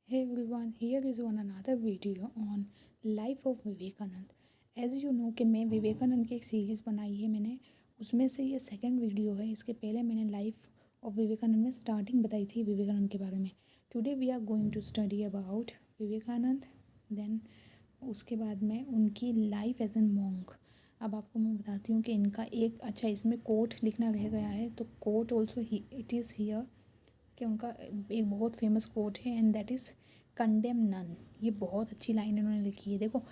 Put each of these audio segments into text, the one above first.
Hey everyone, here is one another video on life of Vivekananda. As you know कि मैं विवेकानंद की एक series बनाई है मैंने, उसमें से ये सेकंड वीडियो है। इसके पहले मैंने लाइफ ऑफ विवेकानंद में स्टार्टिंग बताई थी विवेकानंद के बारे में। Today we are going to study about Vivekananda, then उसके बाद में उनकी लाइफ एज एन मॉन्क। अब आपको मैं बताती हूँ कि इनका एक अच्छा इसमें कोट लिखना रह गया है, तो quote also it is here कि उनका एक बहुत फेमस कोट है and that is condemn none. ये बहुत अच्छी लाइन इन्होंने लिखी है, देखो,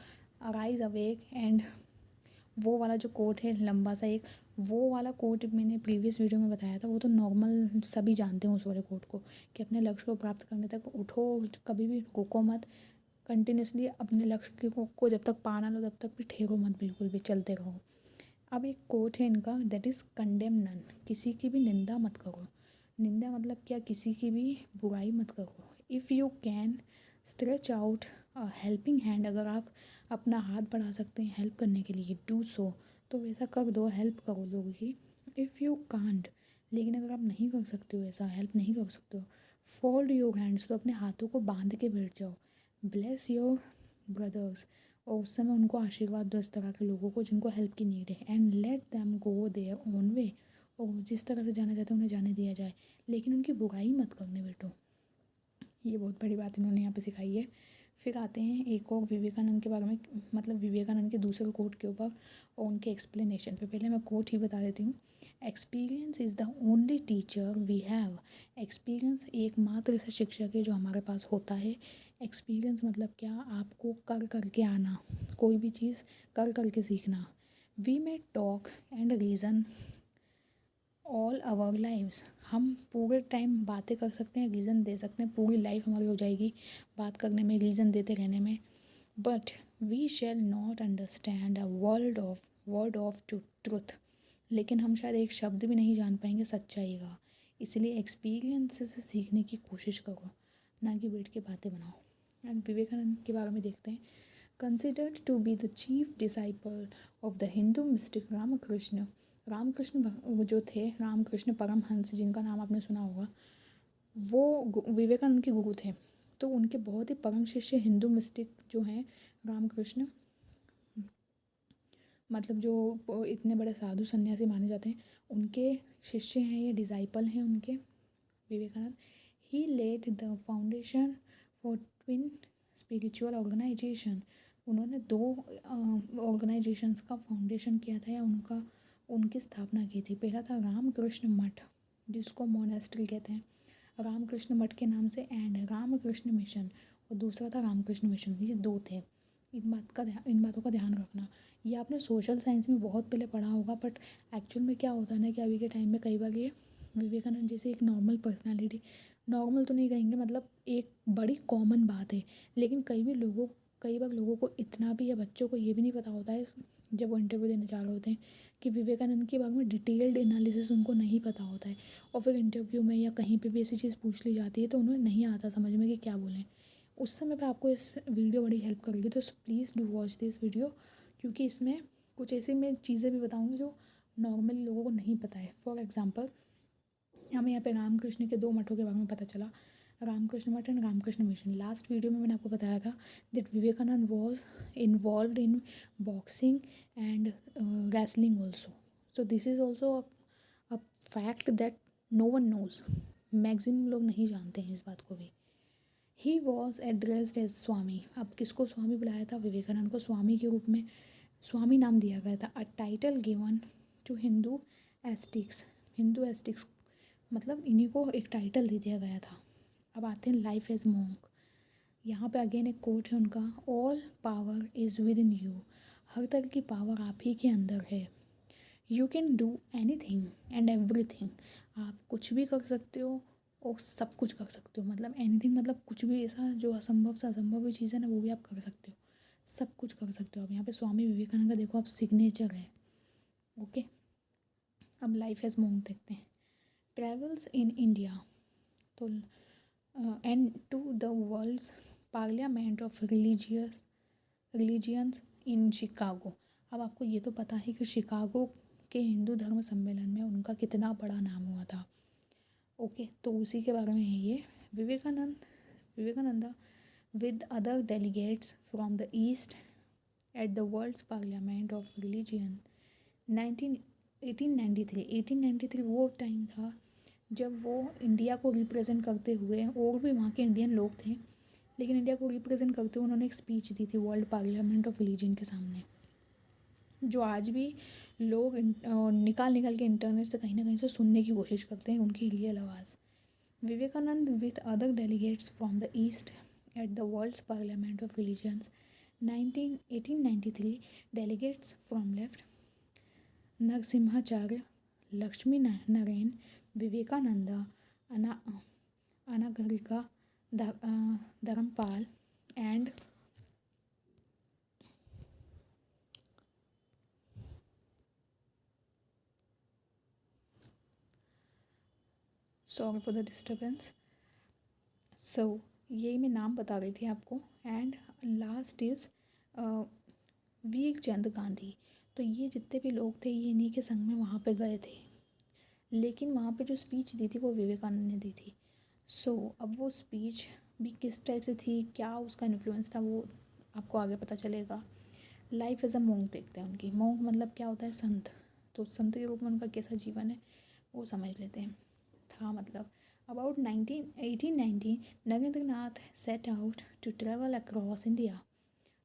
अराइज अवेक। एंड वो वाला जो कोट है लंबा सा एक, वो वाला कोट मैंने प्रीवियस वीडियो में बताया था, वो तो नॉर्मल सभी जानते हैं उस वाले कोट को, कि अपने लक्ष्य को प्राप्त करने तक उठो, कभी भी रुको मत, कंटिन्यूसली अपने लक्ष्य को जब तक पा ना लो तब तक भी ठहरो मत, बिल्कुल भी चलते रहो। अब एक कोट है इनका, दैट इज़ कंडेम नन, किसी की भी निंदा मत करो। निंदा मतलब क्या, किसी की भी बुराई मत करो। If you can stretch out a helping hand, अगर आप अपना हाथ बढ़ा सकते हैं हेल्प करने के लिए, डू सो, तो वैसा कर दो, हेल्प करो लोगों की। इफ़ यू कांट, लेकिन अगर आप नहीं कर सकते हो, ऐसा हेल्प नहीं कर सकते हो, फोल्ड योर हैंड्स, तो अपने हाथों को बांध के बैठ जाओ। ब्लेस योर ब्रदर्स, और उस समय उनको आशीर्वाद दो, इस तरह के लोगों को जिनको हेल्प की नीड है। And let them go their own way, और जिस तरह से जाना चाहते हैं उन्हें जाने दिया जाए, लेकिन उनकी बुराई मत करने बैठो। ये बहुत बड़ी बात इन्होंने यहाँ पे सिखाई है। फिर आते हैं एक और विवेकानंद के बारे में, मतलब विवेकानंद के दूसरे कोट के ऊपर और उनके एक्सप्लेनेशन पे। पहले मैं कोट ही बता देती हूँ। Experience is the only teacher we have. Experience एकमात्र ऐसा शिक्षक है जो हमारे पास होता है। एक्सपीरियंस मतलब क्या, आपको कर करके आना, कोई भी चीज़ कर करके सीखना। We may talk and reason all our lives, हम पूरे टाइम बातें कर सकते हैं, रीज़न दे सकते हैं, पूरी लाइफ हमारी हो जाएगी बात करने में, रीज़न देते रहने में। But we shall not understand a word of truth, लेकिन हम शायद एक शब्द भी नहीं जान पाएंगे सच्चाई का। इसलिए एक्सपीरियंस से सीखने की कोशिश करो, ना कि बैठ के बातें बनाओ। एंड विवेकानंद के बारे में देखते हैं। Considered to be the chief disciple of the Hindu mystic Ramakrishna. Ramakrishna जो थे, रामकृष्ण परमहंस, जिनका नाम आपने सुना होगा, वो विवेकानंद के गुरु थे। तो उनके बहुत ही परम शिष्य हिंदू मिस्टिक जो हैं रामकृष्ण, मतलब जो इतने बड़े साधु सन्यासी माने जाते हैं, उनके शिष्य हैं, ये डिसाइपल हैं उनके Vivekananda. He laid the foundation for twin spiritual organisation. उन्होंने दो ऑर्गेनाइजेशंस का फाउंडेशन किया था, या उनकी स्थापना की थी। पहला था रामकृष्ण मठ, जिसको मोनेस्ट्री कहते हैं, रामकृष्ण मठ के नाम से, एंड रामकृष्ण मिशन, और दूसरा था रामकृष्ण मिशन। ये दो थे। इन बातों का ध्यान रखना। ये आपने सोशल साइंस में बहुत पहले पढ़ा होगा, बट एक्चुअल में क्या होता है ना कि अभी के टाइम में कई बार ये विवेकानंद जैसे एक नॉर्मल पर्सनालिटी, नॉर्मल तो नहीं कहेंगे, मतलब एक बड़ी कॉमन बात है, लेकिन कई बार लोगों को इतना भी, या बच्चों को ये भी नहीं पता होता है जब वो इंटरव्यू देने जा रहे होते हैं, कि विवेकानंद के बारे में डिटेल्ड एनालिसिस उनको नहीं पता होता है। और फिर इंटरव्यू में या कहीं पे भी ऐसी चीज़ पूछ ली जाती है तो उन्हें नहीं आता समझ में कि क्या बोलें। उस समय पे आपको इस वीडियो बड़ी हेल्प करेगी, तो please do watch this video, क्योंकि इसमें कुछ ऐसी मैं चीज़ें भी बताऊँगी जो नॉर्मली लोगों को नहीं पता है। फॉर एग्ज़ाम्पल, हमें यहाँ पे रामकृष्ण के दो मठों के बारे में पता चला, Ramakrishna Math and Ramakrishna mission. Last video में मैंने आपको बताया था that Vivekananda was involve in boxing and wrestling also. So this is also a fact that no one knows, maximum लोग नहीं जानते हैं इस बात को भी। He was addressed as Swami. अब किसको स्वामी बुलाया था? विवेकानंद को स्वामी के रूप में स्वामी नाम दिया गया था। A title given to Hindu ascetics. Hindu ascetics मतलब इन्हीं को एक टाइटल दे दिया गया था। अब आते हैं लाइफ एज मॉन्क। यहाँ पे अगेन एक कोट है उनका, all power is within you. हर तरह की पावर आप ही के अंदर है। You can do anything and everything. आप कुछ भी कर सकते हो और सब कुछ कर सकते हो। मतलब एनी थिंग मतलब कुछ भी ऐसा जो असंभव से असंभव भी चीज़ है ना, वो भी आप कर सकते हो, सब कुछ कर सकते हो आप। यहाँ पे स्वामी विवेकानंद का देखो आप सिग्नेचर है। ओके, अब लाइफ एज मॉन्क देखते हैं। ट्रेवल्स इन इंडिया, तो and to the world's parliament of religions in Chicago. अब आपको ये तो पता है कि शिकागो के हिंदू धर्म सम्मेलन में उनका कितना बड़ा नाम हुआ था। ओके, तो उसी के बारे में है ये। Vivekananda Vivekananda with other delegates from the East at the World's Parliament of Religion 19 1893 वो टाइम था जब वो इंडिया को रिप्रेजेंट करते हुए, और भी वहाँ के इंडियन लोग थे, लेकिन इंडिया को रिप्रेजेंट करते हुए उन्होंने एक स्पीच दी थी वर्ल्ड पार्लियामेंट ऑफ रिलीजन के सामने, जो आज भी लोग निकाल के इंटरनेट से कहीं ना कहीं से सुनने की कोशिश करते हैं उनकी रियल आवाज़। Vivekananda with other delegates from the east at the world's parliament of religions 1893 delegates from left Narasimhacharya, Lakshmi Narayan, Vivekananda, Anagarika, Dharmapala and sorry for the disturbance. So यही मैं नाम बता रही थी आपको। And last is Veer Chand Gandhi. तो ये जितने भी लोग थे ये इन्हीं के संग में वहाँ पे गए थे, लेकिन वहाँ पे जो स्पीच दी थी वो विवेकानंद ने दी थी। सो अब वो स्पीच भी किस टाइप से थी, क्या उसका इन्फ्लुएंस था, वो आपको आगे पता चलेगा। लाइफ एज अ मोंक देखते हैं उनकी। मोंक मतलब क्या होता है? संत। तो संत के रूप में उनका कैसा जीवन है वो समझ लेते हैं। था मतलब about 1890 Narendranath set out to travel across India.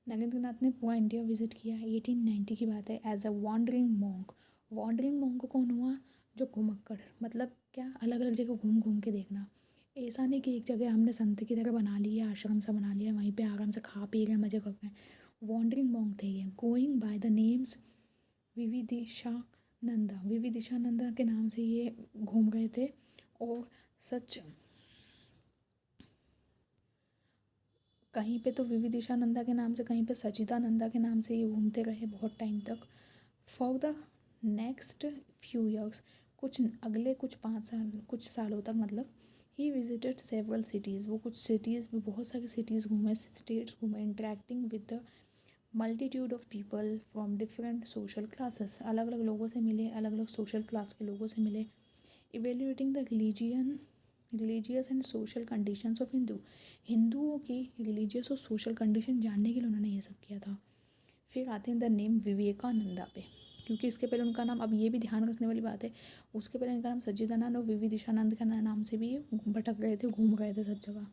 Narendranath ने पूरा इंडिया विजिट किया। 1890 की बात है। As a wandering monk. Wandering monk कौन हुआ? जो घुमक्कड़, मतलब क्या, अलग अलग जगह घूम घूम के देखना। ऐसा नहीं कि एक जगह हमने संत की तरह बना लिया, आश्रम सा बना लिया, वहीं पे आराम से खा पी रहे हैं, मज़े कर रहे हैं। वॉन्डरिंग मोंक थे ये। गोइंग बाय द नेम्स विविदिशानंदा के नाम से ये घूम रहे थे। और सच कहीं पे तो विविदिशानंदा के नाम से, कहीं पे सचिदानंदा के नाम से ये घूमते रहे बहुत टाइम तक। For the next few years, कुछ 5 साल, कुछ सालों तक मतलब, ही विजिटेड सेवरल सिटीज़। वो कुछ सिटीज़ भी, बहुत सारी सिटीज़ घूमे, स्टेट्स घूमे, interacting with the multitude of people from different social classes. अलग अलग लोगों से मिले, अलग अलग सोशल क्लास के लोगों से मिले। Evaluating the religious and social conditions of हिंदुओं की रिलीजियस और सोशल कंडीशन जानने के लिए उन्होंने ये सब किया था। फिर आते हैं द नेम विवेकानंदा पे, क्योंकि इसके पहले उनका नाम, अब ये भी ध्यान रखने वाली बात है, उसके पहले इनका नाम सच्चिदानंद और विविदिशानंद का नाम से भी भटक रहे थे, घूम रहे थे सब जगह।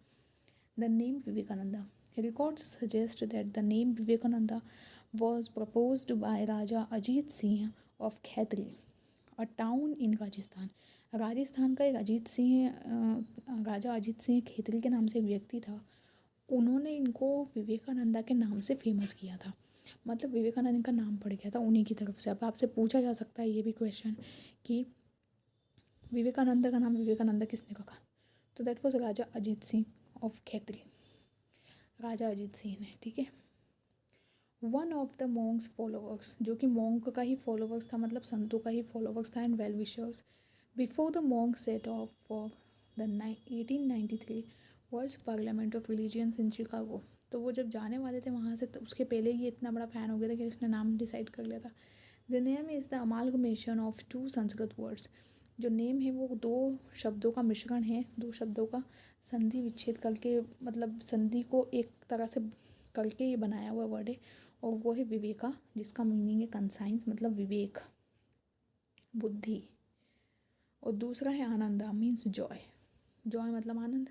The name Vivekananda. Records suggest that the name Vivekananda was proposed by Raja Ajit Singh of Khetri, a town in Rajasthan. Rajasthan का एक राजा अजीत सिंह खेतरी के नाम से एक व्यक्ति था। उन्होंने इनको विवेकानंदा के नाम से फेमस किया था। मतलब विवेकानंद का नाम पड़ गया था उन्हीं की तरफ से। अब आपसे पूछा जा सकता है ये भी क्वेश्चन कि विवेकानंदा का नाम विवेकानंदा किसने रखा? तो that was Raja Ajit Singh of Khetri, Raja Ajit Singh ने। ठीक है। One of the monks followers, जो कि मॉन्क का ही फॉलोवर्स था, मतलब संतों का ही फॉलोवर्स था, and well wishers, before the monk set off for the 1893 world's parliament of religions in Chicago. तो वो जब जाने वाले थे वहाँ से, तो उसके पहले ही इतना बड़ा फ़ैन हो गया था कि इसने नाम डिसाइड कर लिया था। The name is the amalgamation of 2 Sanskrit words. जो नेम है वो 2 शब्दों का मिश्रण है, 2 शब्दों का संधि विच्छेद करके, मतलब संधि को एक तरह से करके ये बनाया हुआ वर्ड है। और वो है विवेका, जिसका मीनिंग है कंसाइंस, मतलब विवेक, बुद्धि। और दूसरा है आनंदा, मीन्स जॉय। जॉय मतलब आनंद।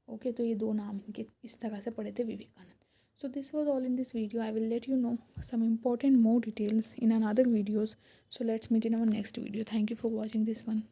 ओके, तो ये 2 नाम इनके इस तरह से पड़े थे Vivekananda. So this was all in this video. I will let you know some important more details in another videos. So let's meet in our next video. Thank you for watching this one.